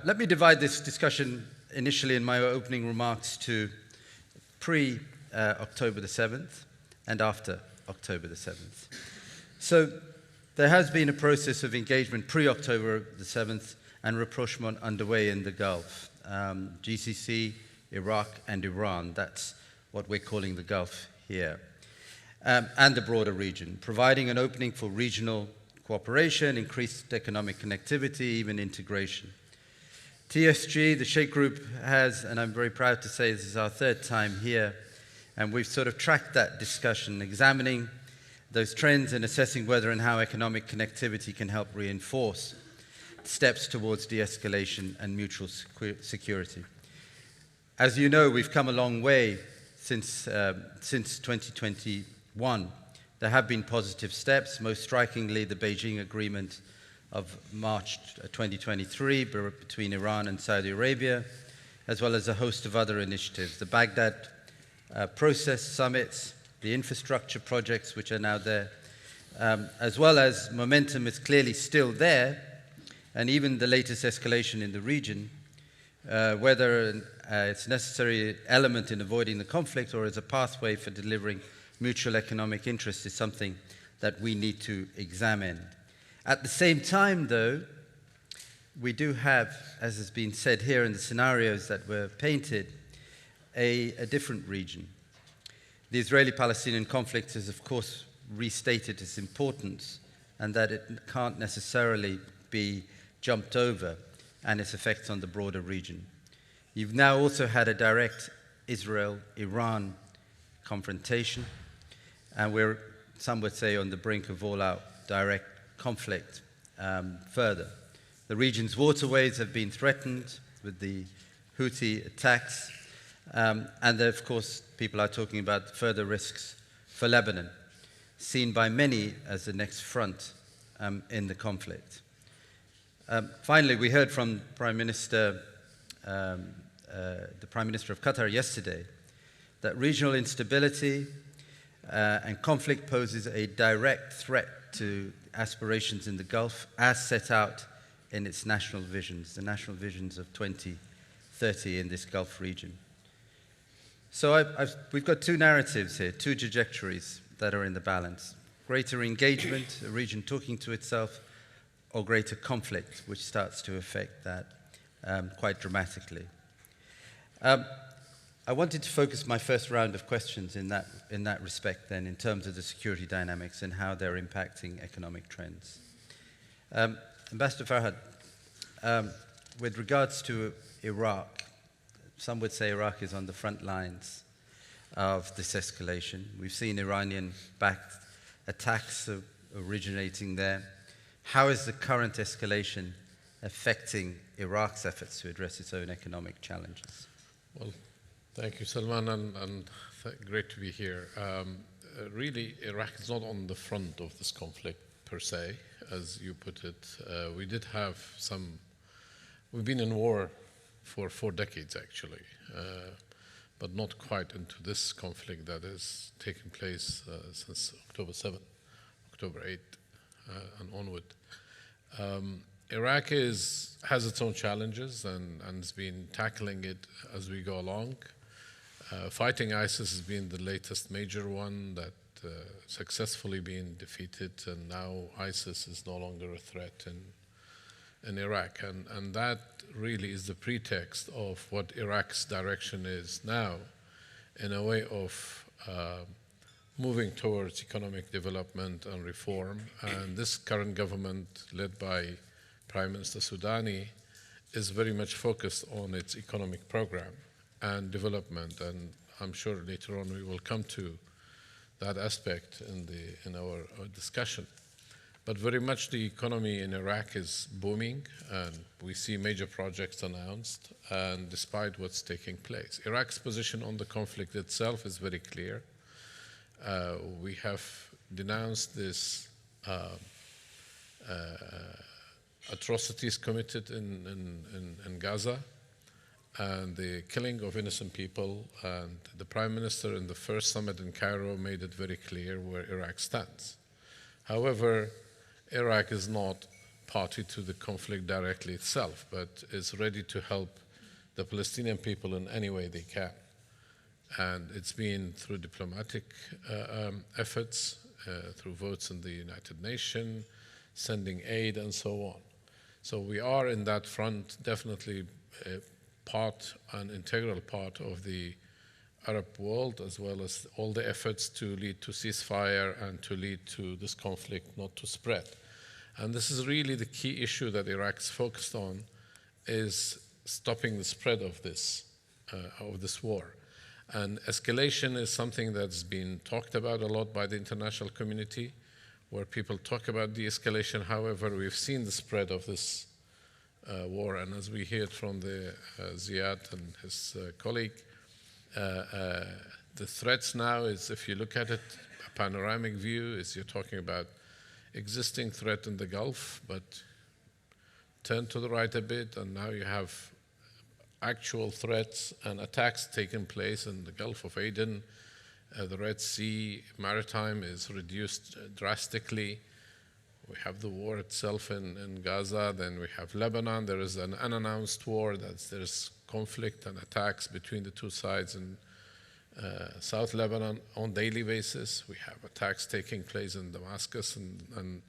Let me divide this discussion initially in my opening remarks to pre-October the 7th and after October the 7th. So there has been a process of engagement pre-October the 7th and rapprochement underway in the Gulf. GCC, Iraq, and Iran, that's what we're calling the Gulf here, and the broader region, providing an opening for regional cooperation, increased economic connectivity, even integration. TSG, the Shaikh Group, has, and I'm very proud to say this is our third time here, and we've sort of tracked that discussion, examining those trends and assessing whether and how economic connectivity can help reinforce steps towards de-escalation and mutual security. As you know, we've come a long way since 2021. There have been positive steps, most strikingly the Beijing Agreement of March 2023 between Iran and Saudi Arabia, as well as a host of other initiatives, the Baghdad process summits, the infrastructure projects which are now there, as well as momentum is clearly still there, and even the latest escalation in the region, whether it's a necessary element in avoiding the conflict or as a pathway for delivering mutual economic interest is something that we need to examine. At the same time, though, we do have, as has been said here in the scenarios that were painted, a different region. The Israeli-Palestinian conflict has, of course, restated its importance and that it can't necessarily be jumped over and its effects on the broader region. You've now also had a direct Israel-Iran confrontation, and we're, some would say, on the brink of all-out direct conflict further. The region's waterways have been threatened with the Houthi attacks, and of course, people are talking about further risks for Lebanon, seen by many as the next front in the conflict. Finally, we heard from the Prime Minister of Qatar yesterday that regional instability and conflict poses a direct threat to aspirations in the Gulf as set out in its national visions, the national visions of 2030 in this Gulf region. So we've got two narratives here, two trajectories that are in the balance. Greater engagement, a region talking to itself, or greater conflict, which starts to affect that quite dramatically. I wanted to focus my first round of questions in that respect then, in terms of the security dynamics and how they're impacting economic trends. Ambassador Farhad, with regards to Iraq, some would say Iraq is on the front lines of this escalation. We've seen Iranian-backed attacks originating there. How is the current escalation affecting Iraq's efforts to address its own economic challenges? Well, thank you, Salman, and great to be here. Really, Iraq is not on the front of this conflict per se, as you put it. We did have we've been in war for 4 decades, actually, but not quite into this conflict that has taken place since October 7th, October 8th, and onward. Iraq has its own challenges and has been tackling it as we go along. Fighting ISIS has been the latest major one that successfully been defeated, and now ISIS is no longer a threat in Iraq. And that really is the pretext of what Iraq's direction is now, in a way of moving towards economic development and reform. And this current government, led by Prime Minister Soudani, is very much focused on its economic program and development. And I'm sure later on we will come to that aspect in our discussion. But very much the economy in Iraq is booming, and we see major projects announced, and despite what's taking place. Iraq's position on the conflict itself is very clear. We have denounced this atrocities committed in Gaza and the killing of innocent people, and the Prime Minister in the first summit in Cairo made it very clear where Iraq stands. However, Iraq is not party to the conflict directly itself, but is ready to help the Palestinian people in any way they can. And it's been through diplomatic efforts, through votes in the United Nations, sending aid, and so on. So we are in that front definitely an integral part of the Arab world, as well as all the efforts to lead to ceasefire and to lead to this conflict not to spread. And this is really the key issue that Iraq is focused on, is stopping the spread of this war. And escalation is something that's been talked about a lot by the international community, where people talk about de-escalation. However, we've seen the spread of this war, and as we heard from the Ziad and his colleague, the threats now is, if you look at it, a panoramic view, is you're talking about existing threat in the Gulf, but turn to the right a bit, and now you have actual threats and attacks taking place in the Gulf of Aden. The Red Sea maritime is reduced drastically. We have the war itself in Gaza. Then we have Lebanon. There is an unannounced war. There's conflict and attacks between the two sides in South Lebanon on a daily basis. We have attacks taking place in Damascus and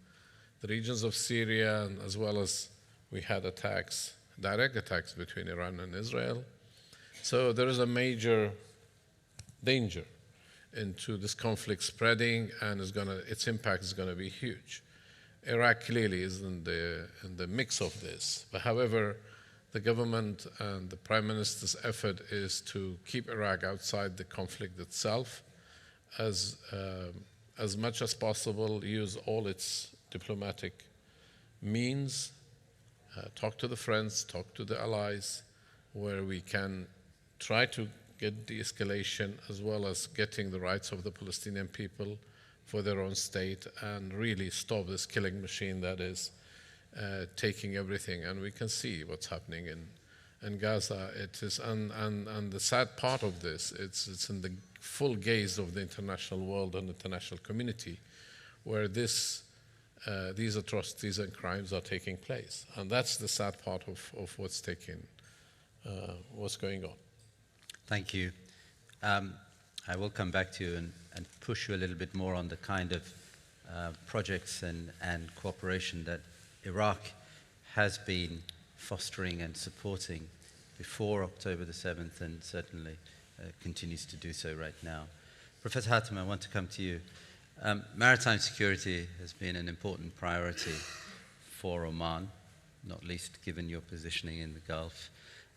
the regions of Syria, and as well as we had attacks, direct attacks between Iran and Israel. So there is a major danger into this conflict spreading, and its impact is going to be huge. Iraq clearly is in the mix of this. But however, the government and the Prime Minister's effort is to keep Iraq outside the conflict itself as much as possible, use all its diplomatic means, talk to the friends, talk to the allies, where we can try to get de-escalation, as well as getting the rights of the Palestinian people for their own state, and really stop this killing machine that is taking everything. And we can see what's happening in Gaza. It is, and the sad part of this, it's in the full gaze of the international world and international community, where these atrocities and crimes are taking place. And that's the sad part of what's going on. Thank you. I will come back to you and push you a little bit more on the kind of projects and cooperation that Iraq has been fostering and supporting before October the 7th, and certainly continues to do so right now. Professor Hatim, I want to come to you. Maritime security has been an important priority for Oman, not least given your positioning in the Gulf,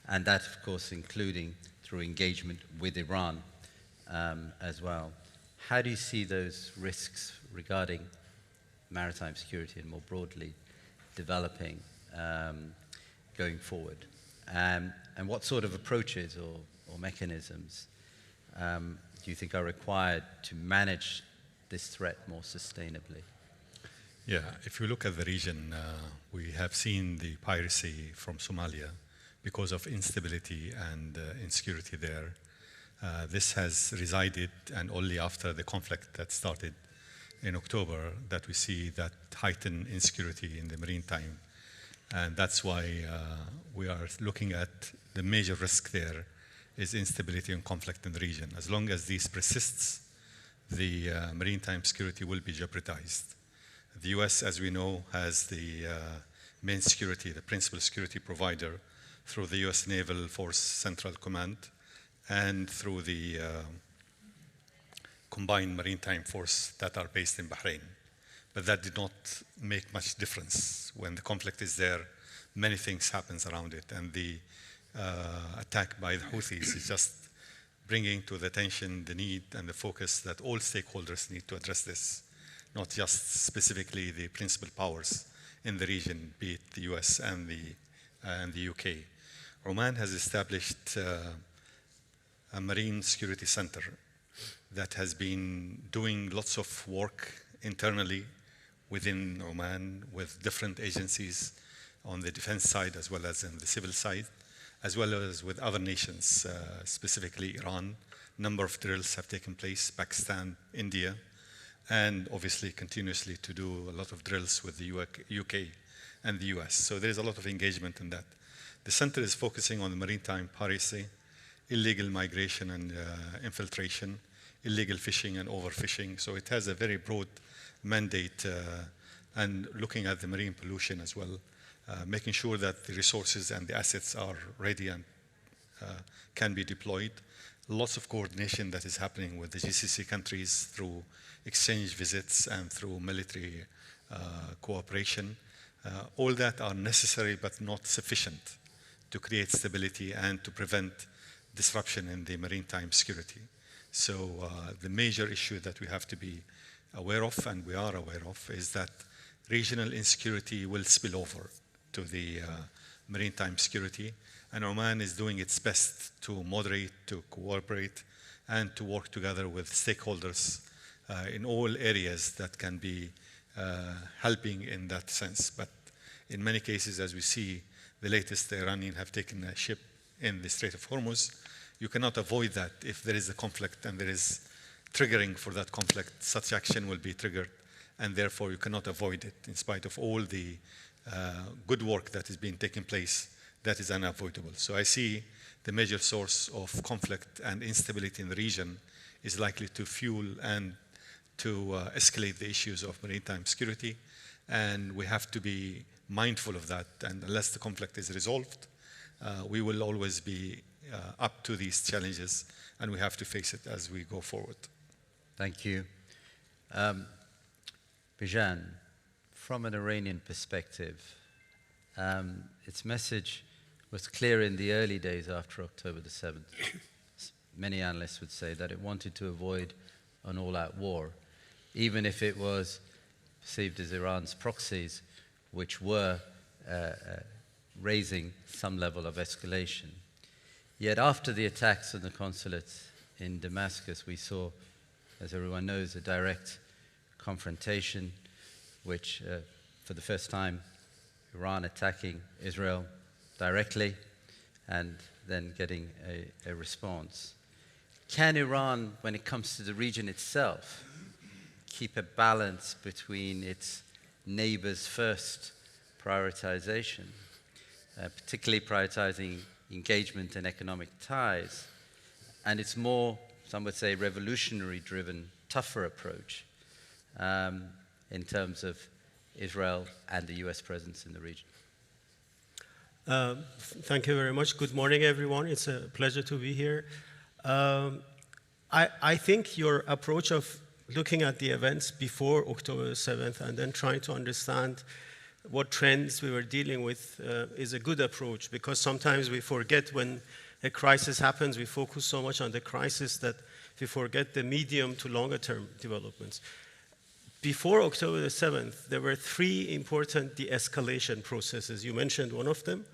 and that, of course, including through engagement with Iran as well. How do you see those risks regarding maritime security and more broadly developing going forward? And what sort of approaches or mechanisms do you think are required to manage this threat more sustainably? Yeah, if you look at the region, we have seen the piracy from Somalia because of instability and insecurity there. This has resided, and only after the conflict that started in October that we see that heightened insecurity in the maritime. And that's why we are looking at the major risk there is instability and conflict in the region. As long as this persists, the maritime security will be jeopardized. The US, as we know, has the main security, the principal security provider through the US Naval Force Central Command and through the combined maritime force that are based in Bahrain. But that did not make much difference. When the conflict is there, many things happen around it, and the attack by the Houthis is just bringing to the attention the need and the focus that all stakeholders need to address this, not just specifically the principal powers in the region, be it the US and the UK. Oman has established a marine security center that has been doing lots of work internally within Oman with different agencies on the defense side as well as on the civil side, as well as with other nations, specifically Iran. A number of drills have taken place, Pakistan, India, and obviously continuously to do a lot of drills with the UK and the US. So there is a lot of engagement in that. The center is focusing on maritime piracy, illegal migration and infiltration, illegal fishing and overfishing. So it has a very broad mandate and looking at the marine pollution as well, making sure that the resources and the assets are ready and can be deployed. Lots of coordination that is happening with the GCC countries through exchange visits and through military cooperation. All that are necessary but not sufficient to create stability and to prevent disruption in the maritime security. So the major issue that we have to be aware of, and we are aware of, is that regional insecurity will spill over to the maritime security, and Oman is doing its best to moderate, to cooperate, and to work together with stakeholders in all areas that can be helping in that sense. But in many cases, as we see, the latest, the Iranians have taken a ship in the Strait of Hormuz. You cannot avoid that. If there is a conflict and there is triggering for that conflict, such action will be triggered, and therefore you cannot avoid it. In spite of all the good work that is being taken place, that is unavoidable. So I see the major source of conflict and instability in the region is likely to fuel and to escalate the issues of maritime security, and we have to be mindful of that. And unless the conflict is resolved, we will always be up to these challenges, and we have to face it as we go forward. Thank you. Bijan, from an Iranian perspective, its message was clear in the early days after October the 7th. Many analysts would say that it wanted to avoid an all-out war, even if it was perceived as Iran's proxies, which were raising some level of escalation. Yet after the attacks on the consulate in Damascus, we saw, as everyone knows, a direct confrontation, which for the first time, Iran attacking Israel directly and then getting a response. Can Iran, when it comes to the region itself, keep a balance between its neighbors' first prioritization, particularly prioritizing engagement and economic ties, and its more, some would say, revolutionary-driven, tougher approach in terms of Israel and the US presence in the region? Thank you very much. Good morning, everyone. It's a pleasure to be here. I think your approach of looking at the events before October 7th and then trying to understand what trends we were dealing with is a good approach, because sometimes we forget when a crisis happens, we focus so much on the crisis that we forget the medium to longer term developments. Before October the 7th, there were three important de-escalation processes. You mentioned one of them,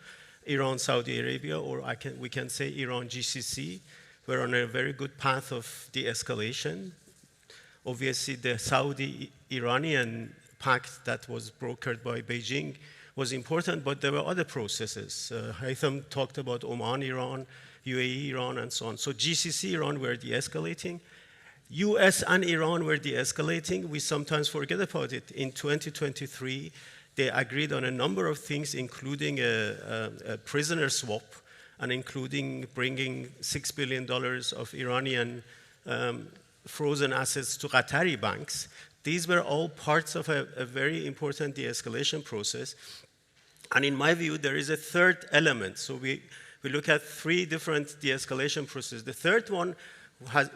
Iran, Saudi Arabia, or we can say Iran, GCC. We're on a very good path of de-escalation. Obviously, the Saudi-Iranian pact that was brokered by Beijing was important, but there were other processes. Hatim talked about Oman, Iran, UAE, Iran, and so on. So GCC, Iran were de-escalating. US and Iran were de-escalating. We sometimes forget about it. In 2023, they agreed on a number of things, including a prisoner swap and including bringing $6 billion of Iranian frozen assets to Qatari banks. These were all parts of a very important de-escalation process. And in my view, there is a third element. So we look at three different de-escalation processes. The third one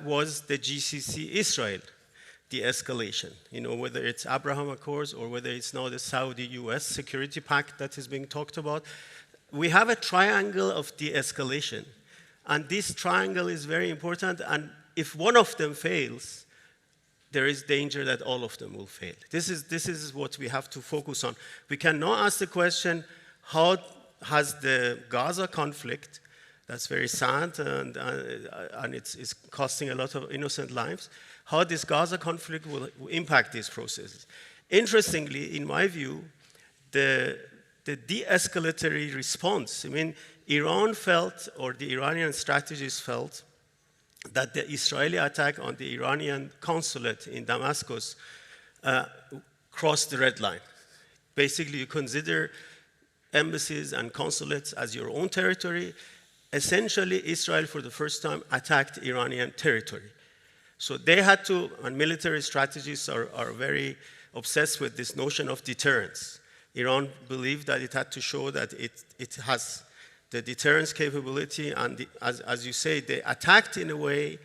was the GCC Israel de-escalation. You know, whether it's Abraham Accords or whether it's now the Saudi-US security pact that is being talked about. We have a triangle of de-escalation. And this triangle is very important. And if one of them fails, there is danger that all of them will fail. This is what we have to focus on. We cannot ask the question, how has the Gaza conflict, that's very sad and it's costing a lot of innocent lives, how this Gaza conflict will impact these processes. Interestingly, in my view, the de-escalatory response, I mean, Iran felt, or the Iranian strategists felt, that the Israeli attack on the Iranian consulate in Damascus crossed the red line. basically you consider embassies and consulates as your own territory. Essentially, Israel, for the first time, attacked Iranian territory. So they had to, and military strategists are very obsessed with this notion of deterrence. Iran believed that it had to show that it has the deterrence capability, and as you say, they attacked in a way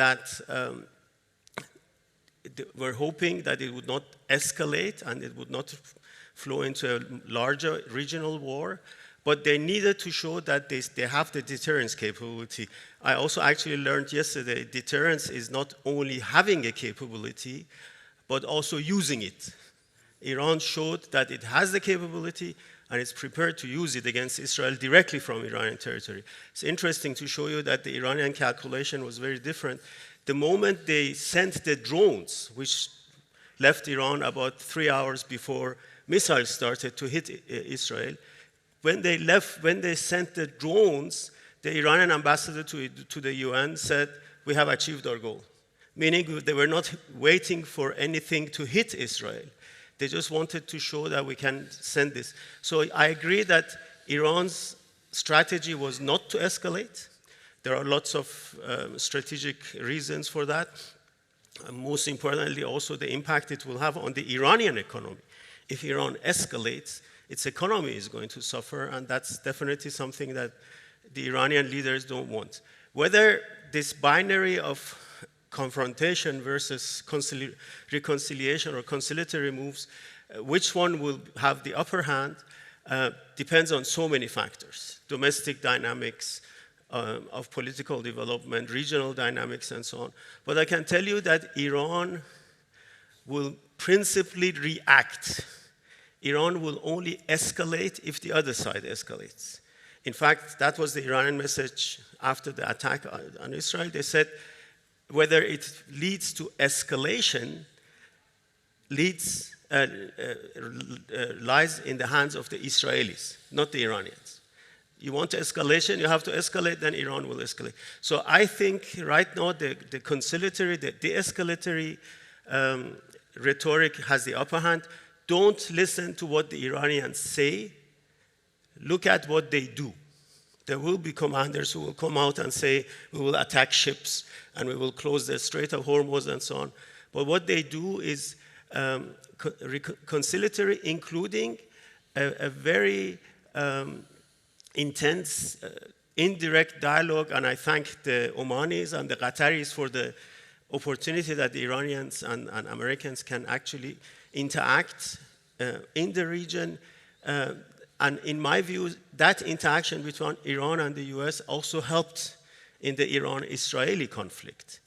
that were hoping that it would not escalate and it would not flow into a larger regional war, but they needed to show that they have the deterrence capability. I also actually learned yesterday, deterrence is not only having a capability, but also using it. Iran showed that it has the capability and it's prepared to use it against Israel directly from Iranian territory. It's interesting to show you that the Iranian calculation was very different. The moment they sent the drones, which left Iran about 3 hours before missiles started to hit Israel, when they sent the drones, the Iranian ambassador to the UN said, we have achieved our goal. Meaning they were not waiting for anything to hit Israel. They just wanted to show that we can send this. So I agree that Iran's strategy was not to escalate. There are lots of strategic reasons for that. And most importantly, also the impact it will have on the Iranian economy. If Iran escalates, its economy is going to suffer, and that's definitely something that the Iranian leaders don't want. Whether this binary of confrontation versus reconciliation or conciliatory moves, which one will have the upper hand depends on so many factors. Domestic dynamics of political development, regional dynamics, and so on. But I can tell you that Iran will principally react. Iran will only escalate if the other side escalates. In fact, that was the Iranian message after the attack on Israel. They said, whether it leads to escalation lies in the hands of the Israelis, not the Iranians. You want escalation, you have to escalate, then Iran will escalate. So I think right now the conciliatory, the de-escalatory rhetoric has the upper hand. Don't listen to what the Iranians say. Look at what they do. There will be commanders who will come out and say, we will attack ships and we will close the Strait of Hormuz and so on. But what they do is conciliatory, including a very intense, indirect dialogue. And I thank the Omanis and the Qataris for the opportunity that the Iranians and Americans can actually interact in the region. And in my view, that interaction between Iran and the US also helped in the Iran-Israeli conflict.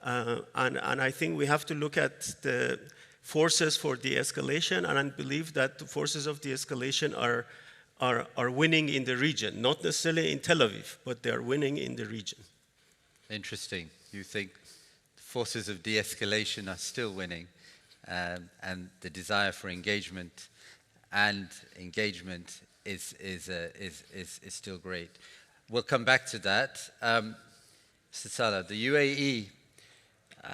And I think we have to look at the forces for de-escalation, and I believe that the forces of de-escalation are winning in the region, not necessarily in Tel Aviv, but they are winning in the region. Interesting. You think forces of de-escalation are still winning, and the desire for engagement is still great. We'll come back to that. Mr. Saleh, the UAE,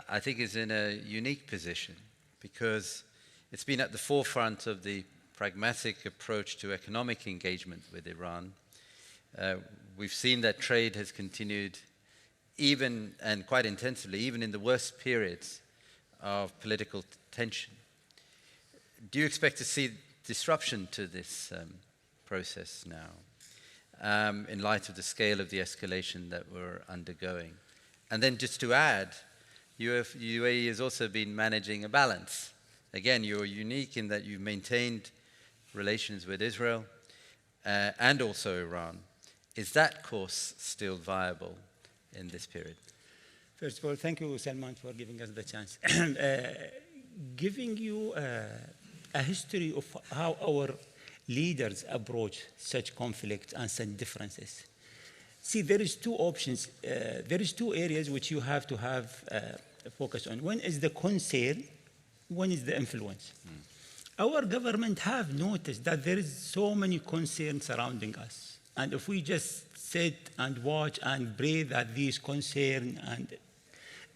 I think, is in a unique position because it's been at the forefront of the pragmatic approach to economic engagement with Iran. We've seen that trade has continued even, and quite intensively, even in the worst periods of political tension. Do you expect to see disruption to this process now in light of the scale of the escalation that we're undergoing? And then just to add, UAE has also been managing a balance. Again, you're unique in that you've maintained relations with Israel and also Iran. Is that course still viable in this period? First of all, thank you, Salman, for giving us the chance. Giving you a history of how our leaders approach such conflict and such differences. See, there is two options. There is two areas which you have to have focus on. One is the concern, one is the influence. Our government have noticed that there is so many concerns surrounding us. And if we just sit and watch and pray that these concerns and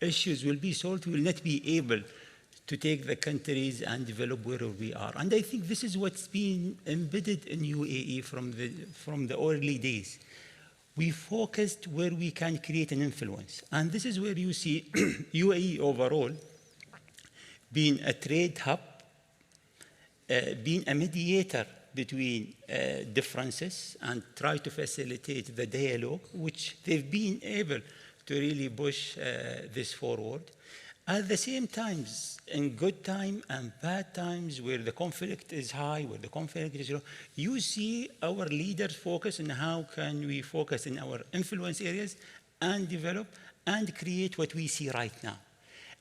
issues will be solved, we will not be able to take the countries and develop wherever we are. And I think this is what's been embedded in UAE from the early days. We focused where we can create an influence. And this is where you see UAE overall being a trade hub, being a mediator between differences and try to facilitate the dialogue, which they've been able to really push this forward. At the same time, in good time and bad times, where the conflict is high, where the conflict is low, you see our leaders focus on how can we focus in our influence areas and develop and create what we see right now.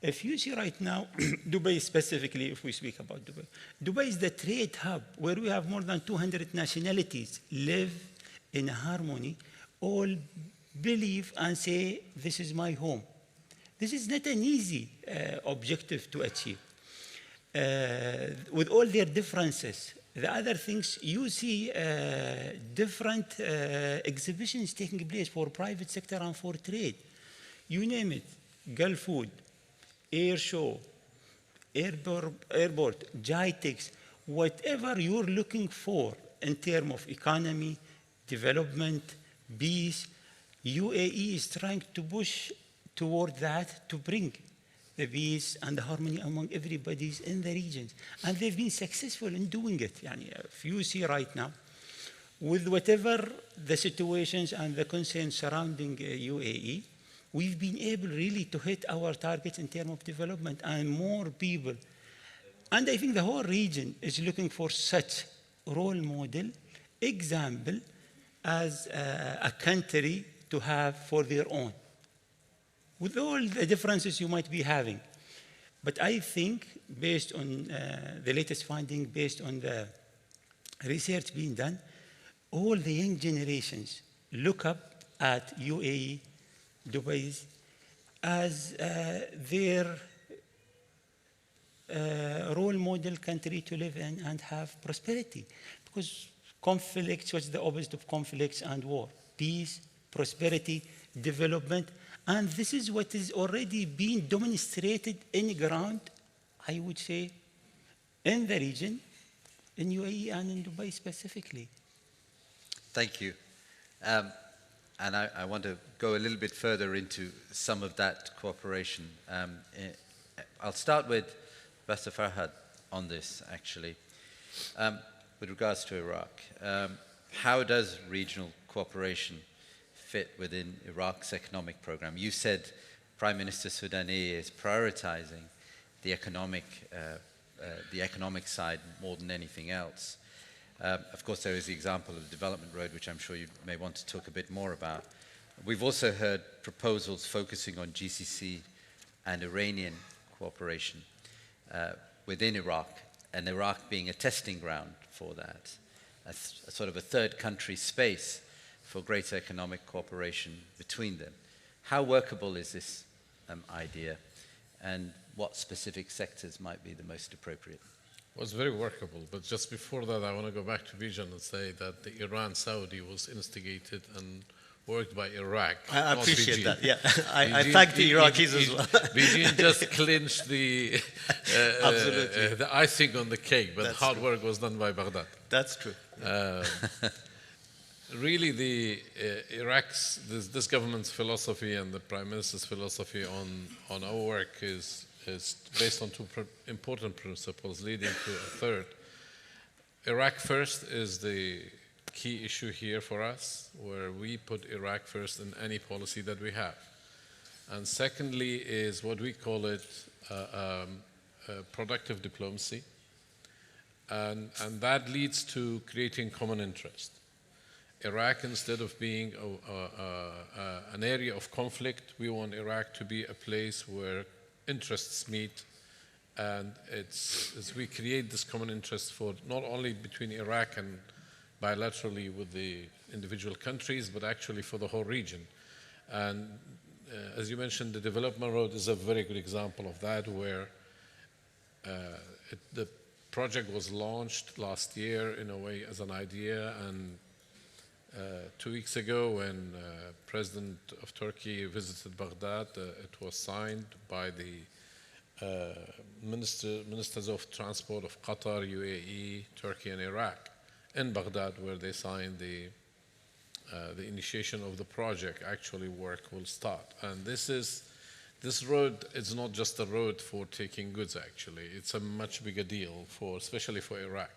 If you see right now, Dubai specifically, if we speak about Dubai, Dubai is the trade hub where we have more than 200 nationalities live in harmony, all believe and say, this is my home. This is not an easy objective to achieve. With all their differences, the other things, you see different exhibitions taking place for private sector and for trade. You name it, Gulf Food, Air Show, airport, GITEX, whatever you're looking for in terms of economy, development, peace, UAE is trying to push toward that to bring the peace and the harmony among everybody in the regions. And they've been successful in doing it. If you see right now, with whatever the situations and the concerns surrounding UAE, we've been able really to hit our targets in terms of development and more people. And I think the whole region is looking for such role model, example, as a country to have for their own, with all the differences you might be having. But I think, based on the latest finding, based on the research being done, all the young generations look up at UAE, Dubai, as their role model country to live in and have prosperity. Because conflicts, what's the opposite of conflicts and war? Peace, prosperity, development. And this is what is already being demonstrated in the ground, I would say, in the region, in UAE and in Dubai specifically. Thank you. And I want to go a little bit further into some of that cooperation. I'll start with Pastor Farhad on this, actually. With regards to Iraq, how does regional cooperation fit within Iraq's economic program? You said Prime Minister Sudanese is prioritizing the economic side more than anything else. Of course, there is the example of the development road, which I'm sure you may want to talk a bit more about. We've also heard proposals focusing on GCC and Iranian cooperation within Iraq, and Iraq being a testing ground for that, a sort of a third country space for greater economic cooperation between them. How workable is this idea, and what specific sectors might be the most appropriate? Well, it's very workable, but just before that, I want to go back to Bijan and say that the Iran-Saudi was instigated and worked by Iraq. I appreciate that, yeah. I thank the Iraqis as well. Bijan just clinched the icing on the cake, but hard work was done by Baghdad. That's true. Really, this government's philosophy and the Prime Minister's philosophy on our work is based on two important principles leading to a third. Iraq first is the key issue here for us, where we put Iraq first in any policy that we have. And secondly is what we call it productive diplomacy. And that leads to creating common interest. Iraq, instead of being an area of conflict, we want Iraq to be a place where interests meet, and as we create this common interest for not only between Iraq and bilaterally with the individual countries, but actually for the whole region. And as you mentioned, the development road is a very good example of that, where the project was launched last year in a way as an idea, and 2 weeks ago when President of Turkey visited Baghdad, it was signed by the ministers of transport of Qatar, UAE, Turkey, and Iraq in Baghdad, where they signed the initiation of the project. Actually, work will start. And this road is not just a road for taking goods, actually. It's a much bigger deal, especially for Iraq.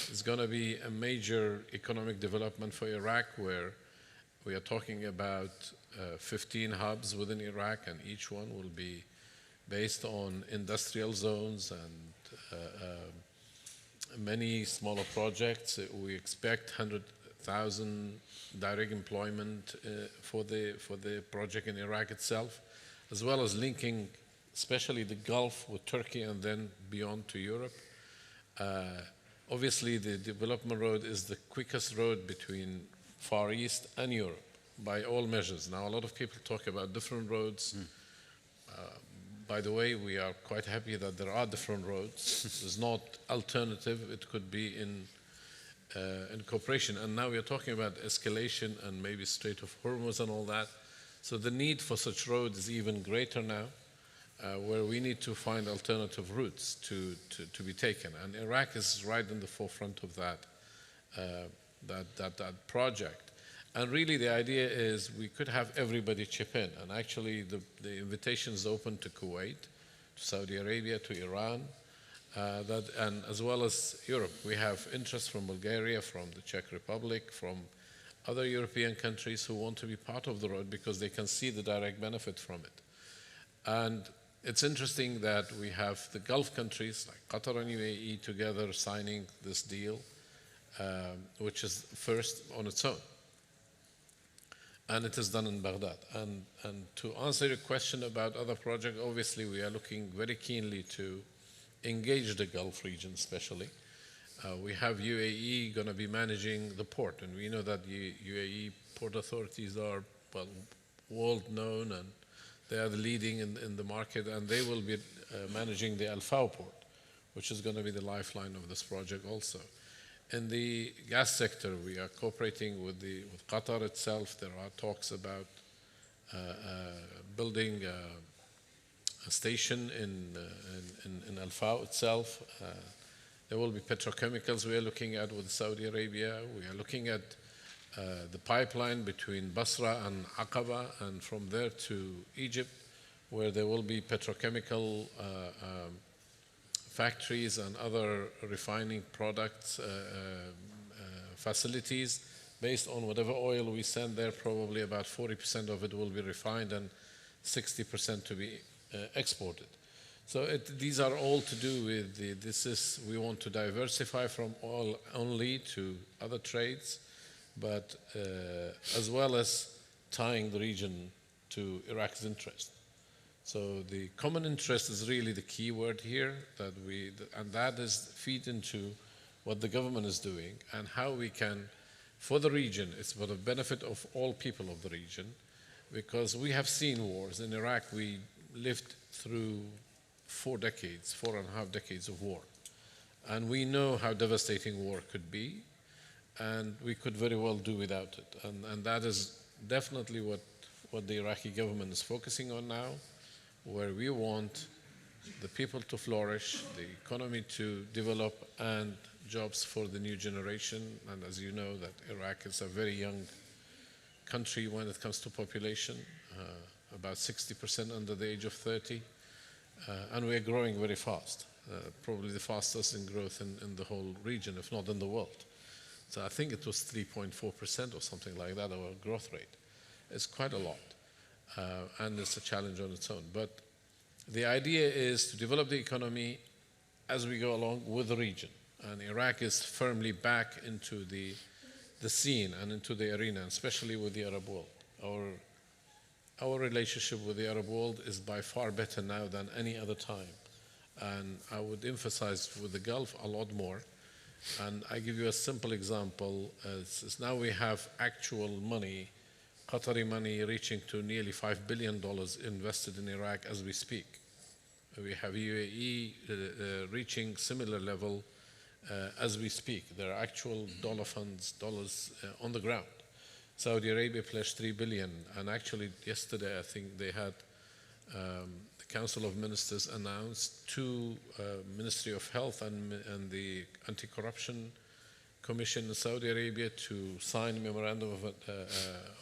It's going to be a major economic development for Iraq, where we are talking about 15 hubs within Iraq, and each one will be based on industrial zones and many smaller projects. We expect 100,000 direct employment for the project in Iraq itself, as well as linking especially the Gulf with Turkey and then beyond to Europe. Obviously, the development road is the quickest road between Far East and Europe by all measures. Now, a lot of people talk about different roads. By the way, we are quite happy that there are different roads. There's not alternative. It could be in cooperation. And now we are talking about escalation and maybe Strait of Hormuz and all that. So the need for such roads is even greater now, where we need to find alternative routes to be taken. And Iraq is right in the forefront of that project. And really the idea is we could have everybody chip in. And actually the invitation is open to Kuwait, to Saudi Arabia, to Iran, and as well as Europe. We have interest from Bulgaria, from the Czech Republic, from other European countries who want to be part of the road because they can see the direct benefit from it. And it's interesting that we have the Gulf countries like Qatar and UAE together signing this deal, which is first on its own. And it is done in Baghdad. And to answer your question about other projects, obviously we are looking very keenly to engage the Gulf region especially. We have UAE going to be managing the port, and we know that UAE port authorities are, well, world known, and they are the leading in the market, and they will be managing the Al-Fao port, which is going to be the lifeline of this project also. In the gas sector, we are cooperating with Qatar itself. There are talks about building a station in Al-Fao itself. There will be petrochemicals we are looking at with Saudi Arabia. We are looking at the pipeline between Basra and Aqaba, and from there to Egypt, where there will be petrochemical factories and other refining products facilities based on whatever oil we send there. Probably about 40% of it will be refined and 60% to be exported. So these are all to do with we want to diversify from oil only to other trades, but as well as tying the region to Iraq's interest. So the common interest is really the key word here, and that is feed into what the government is doing and how we can, for the region, it's for the benefit of all people of the region, because we have seen wars. In Iraq, we lived through 4.5 decades of war. And we know how devastating war could be, and we could very well do without it. And that is definitely what the Iraqi government is focusing on now, where we want the people to flourish, the economy to develop, and jobs for the new generation. And as you know, that Iraq is a very young country when it comes to population, about 60% under the age of 30. And we are growing very fast, probably the fastest in growth in the whole region, if not in the world. So I think it was 3.4% or something like that, our growth rate. It's quite a lot. And it's a challenge on its own. But the idea is to develop the economy as we go along with the region. And Iraq is firmly back into the scene and into the arena, especially with the Arab world. Our relationship with the Arab world is by far better now than any other time. And I would emphasize with the Gulf a lot more. And I give you a simple example. Now we have actual money, Qatari money, reaching to nearly $5 billion invested in Iraq as we speak. We have UAE reaching similar level as we speak. There are actual dollars on the ground. Saudi Arabia pledged $3 billion, and actually yesterday I think they had the Council of Ministers announced to Ministry of Health and the Anti-Corruption Commission in Saudi Arabia to sign a memorandum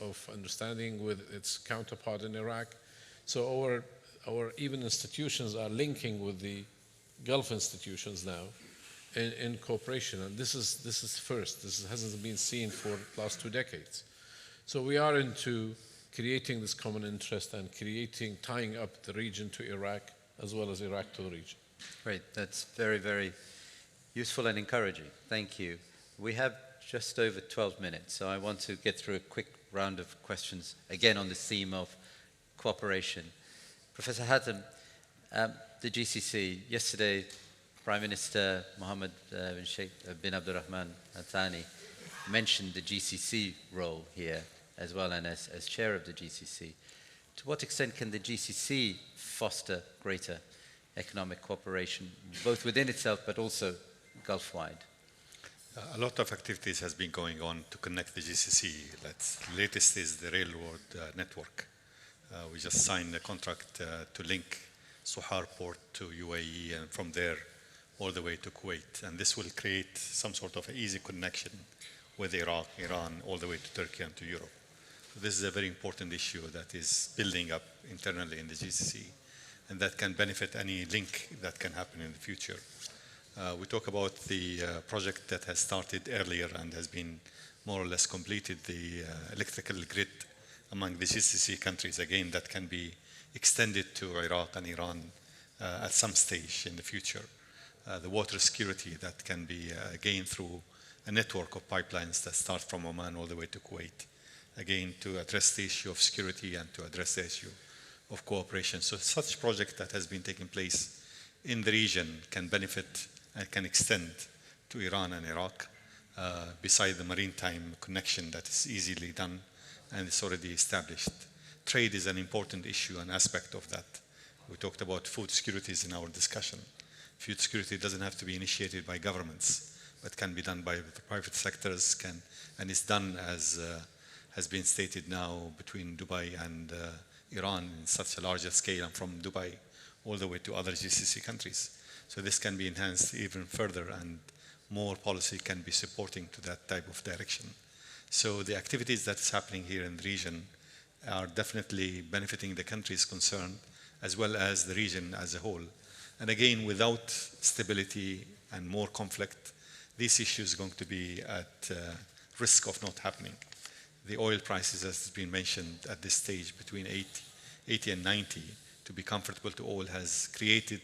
of understanding with its counterpart in Iraq. So our even institutions are linking with the Gulf institutions now in cooperation, and this is first. This hasn't been seen for the last 2 decades. So we are into creating this common interest and tying up the region to Iraq as well as Iraq to the region. Great, that's very, very useful and encouraging. Thank you. We have just over 12 minutes, so I want to get through a quick round of questions, again on the theme of cooperation. Professor Hatim, the GCC, yesterday Prime Minister Mohammed bin Sheikh bin Abdulrahman Al Thani mentioned the GCC role here as well, and as chair of the GCC. To what extent can the GCC foster greater economic cooperation, both within itself but also Gulf-wide? A lot of activities has been going on to connect the GCC. Latest is the railroad network. We just signed a contract to link Suhar port to UAE, and from there all the way to Kuwait. And this will create some sort of easy connection with Iraq, Iran, all the way to Turkey and to Europe. So this is a very important issue that is building up internally in the GCC, and that can benefit any link that can happen in the future. We talk about the project that has started earlier and has been more or less completed, the electrical grid among the GCC countries. Again, that can be extended to Iraq and Iran at some stage in the future. The water security that can be gained through a network of pipelines that start from Oman all the way to Kuwait. Again, to address the issue of security and to address the issue of cooperation. So such project that has been taking place in the region can benefit and can extend to Iran and Iraq, beside the maritime connection that is easily done and it's already established. Trade is an important issue and aspect of that. We talked about food securities in our discussion. Food security doesn't have to be initiated by governments, but can be done by the private sectors, and is done as has been stated now between Dubai and Iran in such a larger scale, and from Dubai all the way to other GCC countries. So this can be enhanced even further, and more policy can be supporting to that type of direction. So the activities that's happening here in the region are definitely benefiting the countries concerned, as well as the region as a whole. And again, without stability and more conflict, these issues are going to be at risk of not happening. The oil prices, as has been mentioned at this stage, between 80 and 90, to be comfortable to all, has created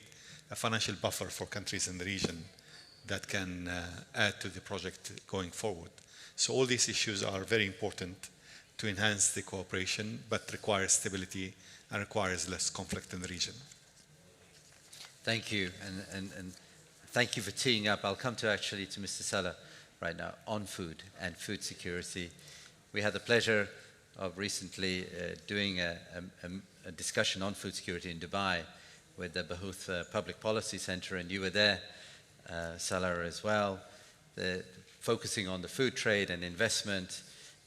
a financial buffer for countries in the region that can add to the project going forward. So all these issues are very important to enhance the cooperation, but requires stability and requires less conflict in the region. Thank you, and thank you for teeing up. I'll come to Mr. Saleh right now on food and food security. We had the pleasure of recently doing a discussion on food security in Dubai with the Bahouth Public Policy Center, and you were there, Saleh, as well, focusing on the food trade and investment.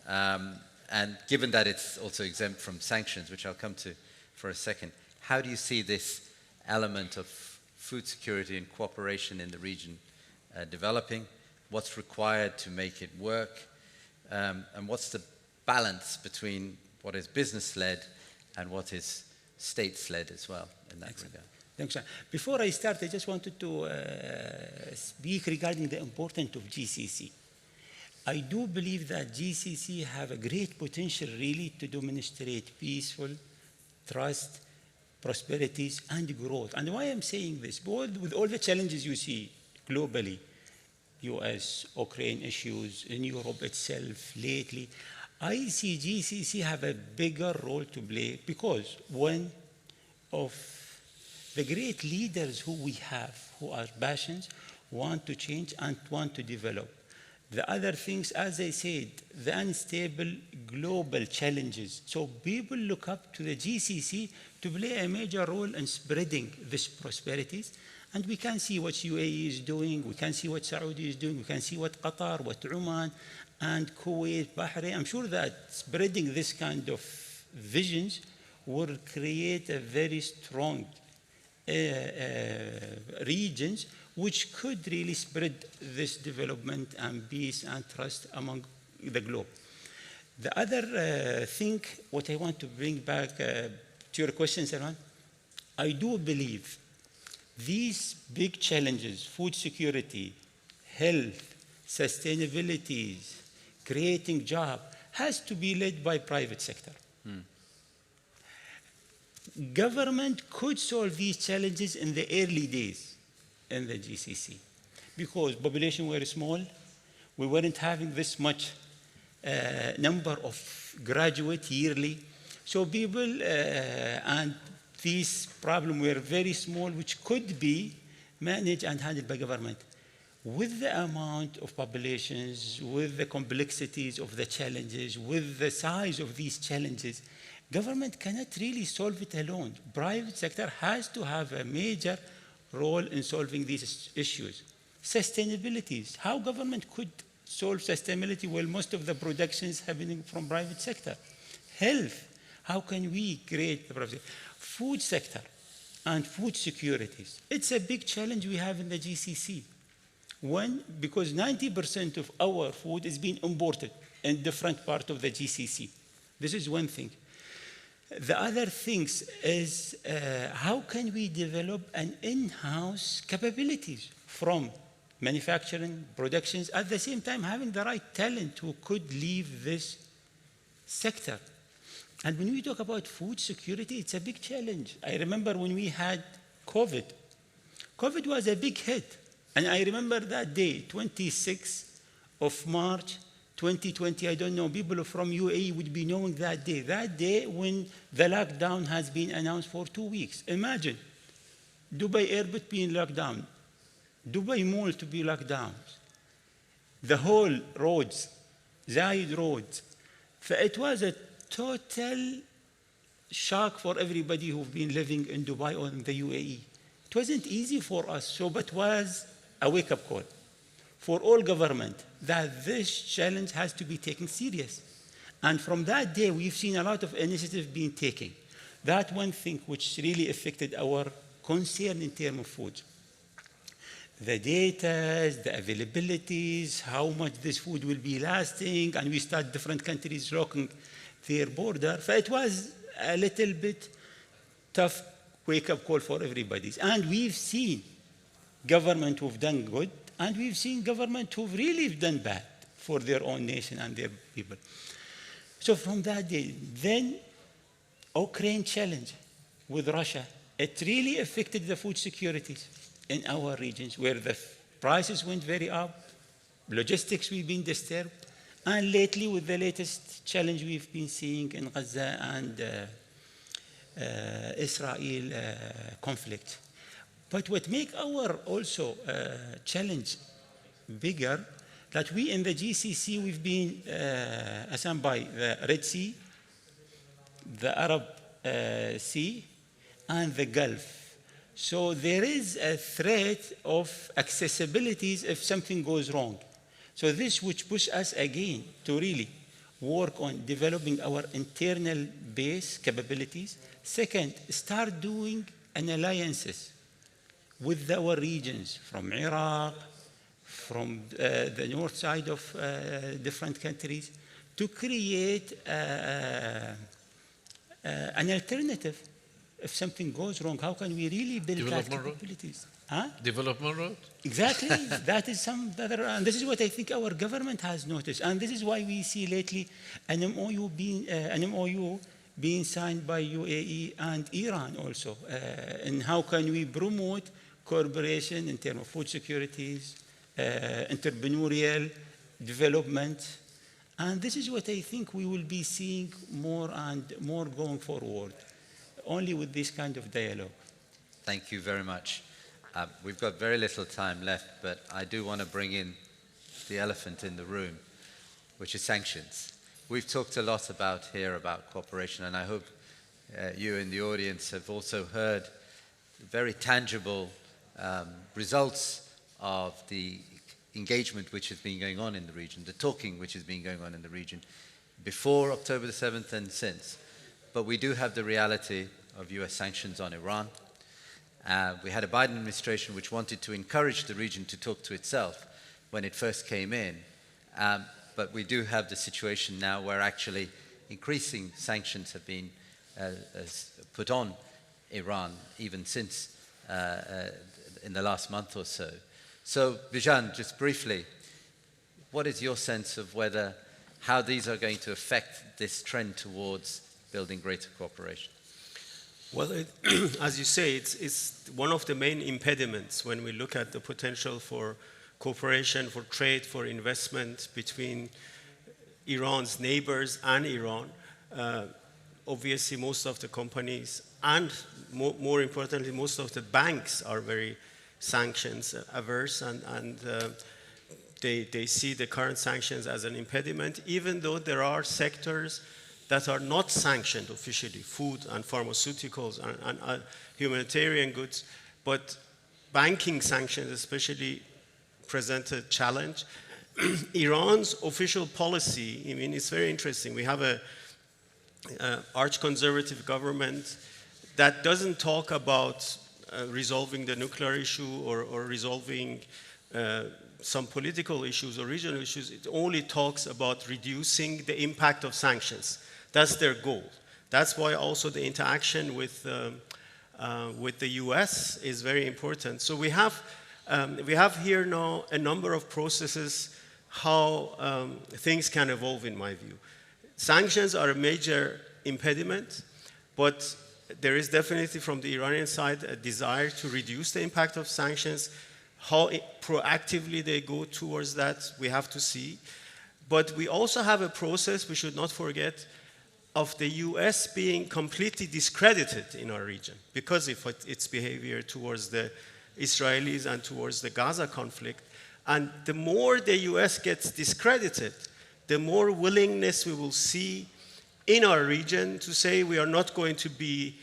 And given that it's also exempt from sanctions, which I'll come to for a second, how do you see this element of food security and cooperation in the region developing? What's required to make it work? And what's the balance between what is business-led and what is states-led as well in that regard? Thanks. Before I start, I just wanted to speak regarding the importance of GCC. I do believe that GCC have a great potential really to demonstrate peaceful, trust, prosperities, and growth. And why I'm saying this, both with all the challenges you see globally, US, Ukraine issues, in Europe itself lately, I see GCC have a bigger role to play because one of the great leaders who we have, who are passionate, want to change and want to develop. The other things, as I said, the unstable global challenges. So people look up to the GCC to play a major role in spreading these prosperities. And we can see what UAE is doing, we can see what Saudi is doing, we can see what Qatar, what Oman, and Kuwait, Bahrain. I'm sure that spreading this kind of visions will create a very strong regions which could really spread this development and peace and trust among the globe. The other thing, what I want to bring back to your question, Salman, I do believe these big challenges, food security, health, sustainability, creating jobs, has to be led by private sector. Government could solve these challenges in the early days in the GCC because population were small, we weren't having this much number of graduates yearly, so people and these problems were very small, which could be managed and handled by government. With the amount of populations, with the complexities of the challenges, with the size of these challenges, government cannot really solve it alone. Private sector has to have a major role in solving these issues. Sustainability, how government could solve sustainability while most of the production is happening from private sector. Health, how can we create the private sector? Food sector and food securities. It's a big challenge we have in the GCC. One, because 90% of our food is being imported in different parts of the GCC. This is one thing. The other things is how can we develop an in-house capabilities from manufacturing, productions, at the same time having the right talent who could leave this sector. And when we talk about food security, it's a big challenge. I remember when we had COVID. COVID was a big hit. And I remember that day, 26th of March, 2020, I don't know, people from UAE would be knowing that day when the lockdown has been announced for 2 weeks. Imagine, Dubai airport being locked down, Dubai Mall to be locked down, the whole roads, Zayed roads. So it was a total shock for everybody who've been living in Dubai or in the UAE. It wasn't easy for us, but it was a wake-up call for all government that this challenge has to be taken serious. And from that day, we've seen a lot of initiatives being taken. That one thing which really affected our concern in terms of food. The data, the availabilities, how much this food will be lasting, and we start different countries locking their border. So it was a little bit tough wake-up call for everybody. And we've seen government who've done good, and we've seen government who've really done bad for their own nation and their people. So from that day, then Ukraine challenge with Russia, it really affected the food securities in our regions where the prices went very up, logistics we've been disturbed, and lately with the latest challenge we've been seeing in Gaza and Israel conflict. But what makes our also challenge bigger, that we in the GCC, we've been assigned by the Red Sea, the Arab Sea, and the Gulf. So there is a threat of accessibilities if something goes wrong. So this which pushes us again to really work on developing our internal base capabilities. Second, start doing an alliances with our regions from Iraq, from the north side of different countries, to create an alternative. If something goes wrong, how can we really build that capabilities? Huh? Development road? Exactly. That is some other, and this is what I think our government has noticed. And this is why we see lately an MOU being signed by UAE and Iran also. And how can we promote cooperation in terms of food securities, entrepreneurial development. And this is what I think we will be seeing more and more going forward, only with this kind of dialogue. Thank you very much. We've got very little time left, but I do want to bring in the elephant in the room, which is sanctions. We've talked a lot here about cooperation, and I hope you in the audience have also heard very tangible results of the engagement which has been going on in the region, the talking which has been going on in the region before October the 7th and since. But we do have the reality of US sanctions on Iran. We had a Biden administration which wanted to encourage the region to talk to itself when it first came in. But we do have the situation now where actually increasing sanctions have been put on Iran, even since in the last month or so. So, Bijan, just briefly, what is your sense of how these are going to affect this trend towards building greater cooperation? Well, as you say, it's one of the main impediments when we look at the potential for cooperation, for trade, for investment between Iran's neighbors and Iran. Obviously, most of the companies and more importantly, most of the banks are very sanctions averse, and they see the current sanctions as an impediment, even though there are sectors that are not sanctioned officially, food and pharmaceuticals and humanitarian goods, but banking sanctions especially present a challenge. Iran's official policy, I mean, it's very interesting. We have a arch-conservative government that doesn't talk about resolving the nuclear issue or resolving some political issues or regional issues. It only talks about reducing the impact of sanctions. That's their goal. That's why also the interaction with the US is very important. So we have here now a number of processes how things can evolve, in my view. Sanctions are a major impediment, but there is definitely from the Iranian side a desire to reduce the impact of sanctions. How proactively they go towards that, we have to see. But we also have a process, we should not forget, of the US being completely discredited in our region because of its behavior towards the Israelis and towards the Gaza conflict. And the more the US gets discredited, the more willingness we will see in our region to say we are not going to be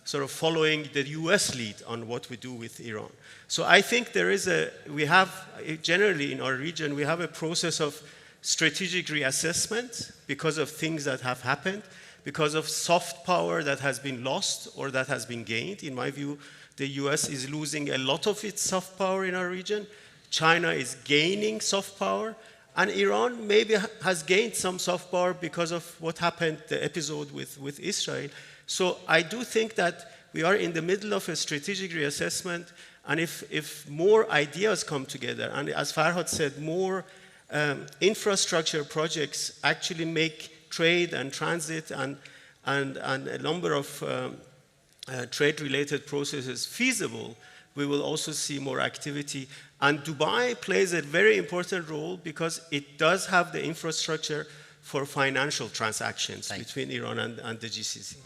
sort of following the US lead on what we do with Iran. So I think we have generally in our region, we have a process of strategic reassessment because of things that have happened, because of soft power that has been lost or that has been gained. In my view, the US is losing a lot of its soft power in our region. China is gaining soft power. And Iran maybe has gained some soft power because of what happened, the episode with Israel. So I do think that we are in the middle of a strategic reassessment. And if more ideas come together, and as Farhad said, more infrastructure projects actually make trade and transit and a number of trade-related processes feasible, we will also see more activity. And Dubai plays a very important role because it does have the infrastructure for financial transactions between Iran and the GCC.